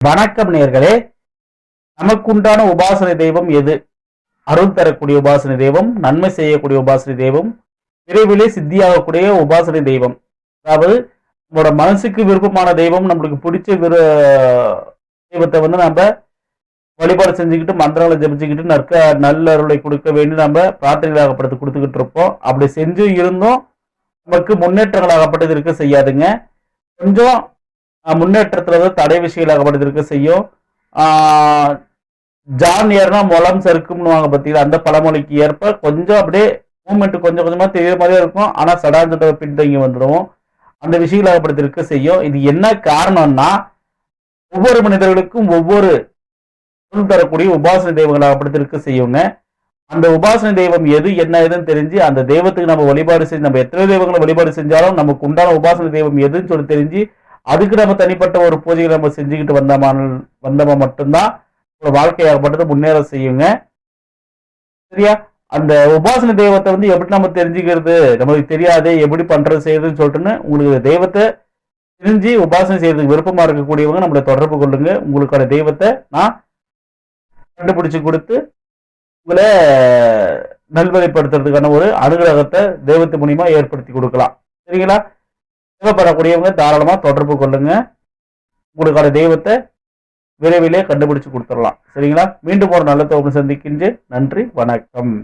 வணக்கம் நேர்களே. நமக்குண்டான உபாசனை தெய்வம் எது? அருள் தரக்கூடிய உபாசனை தெய்வம், நன்மை செய்யக்கூடிய உபாசனை தெய்வம், விரைவிலே சித்தியாகக்கூடிய உபாசனை தெய்வம். அதாவது நம்மளோட மனசுக்கு விருப்பமான தெய்வம், நம்மளுக்கு பிடிச்ச தெய்வத்தை நம்ம வழிபாடு செஞ்சுக்கிட்டு மந்திரங்களை ஜபிச்சுக்கிட்டு நல்லருளை கொடுக்க வேண்டி நம்ம பிரார்த்தனைகளாகப்படுத்தி கொடுத்துக்கிட்டு இருப்போம். அப்படி செஞ்சு இருந்தும் நமக்கு முன்னேற்றங்களாகப்பட்டது இருக்க செய்யாதுங்க. கொஞ்சம் முன்னேற்றத்துல தடை விஷயங்களாகப்பட்டது இருக்க செய்யும். ஜான் ஏர்னா முளம் சறுக்கும்னு வாங்க பார்த்தீங்களா, அந்த பழமொழிக்கு ஏற்ப கொஞ்சம் அப்படியே மூமெண்ட் கொஞ்சம் கொஞ்சமா தெரிய மாதிரியே இருக்கும். ஆனா சடாஞ்சத்தை பின்தங்கி வந்துடும். அந்த விஷயங்களாகப்படுத்தி இருக்க செய்யும். இது என்ன காரணம்னா, ஒவ்வொரு மனிதர்களுக்கும் ஒவ்வொரு தரக்கூடிய உபாசனை தெய்வங்களாகப்படுத்தி இருக்க செய்யுங்க. அந்த உபாசனை தெய்வம் எது என்ன ஏதுன்னு தெரிஞ்சு அந்த தெய்வத்துக்கு நம்ம வழிபாடு செஞ்சு, நம்ம எத்தனை தெய்வங்களை வழிபாடு செஞ்சாலும் நமக்கு உண்டான உபாசனை தெய்வம் எதுன்னு சொல்லி தெரிஞ்சு அதுக்கு நம்ம தனிப்பட்ட ஒரு பூஜைகளை நம்ம செஞ்சுக்கிட்டு வந்தோமா மட்டும்தான் வாழ்க்கையாகப்பட்டது முன்னேற செய்யுங்க. சரியா? அந்த உபாசனை தெய்வத்தை எப்படி நம்ம தெரிஞ்சுக்கிறது, நமக்கு தெரியாது எப்படி பண்றது செய்யறதுன்னு சொல்லிட்டுன்னு உங்களுக்கு தெய்வத்தை தெரிஞ்சு உபாசனை செய்யறதுக்கு விருப்பமா இருக்கக்கூடியவங்க நம்மளை தொடர்பு கொள்ளுங்க. உங்களுக்கான தெய்வத்தை நான் கண்டுபிடிச்சு கொடுத்து உங்களை நல்வழிப்படுத்துறதுக்கான ஒரு அனுகிரகத்தை தெய்வத்து மூலியமா ஏற்படுத்தி கொடுக்கலாம். சரிங்களா? தேவைப்படக்கூடியவங்க தாராளமா தொடர்பு கொள்ளுங்க. உங்களுக்கான தெய்வத்தை விரைவிலே கண்டுபிடிச்சு கொடுத்துடலாம். சரிங்களா? மீண்டும் ஒரு நல்ல தோப்பு சந்திக்கின்றேன். நன்றி, வணக்கம்.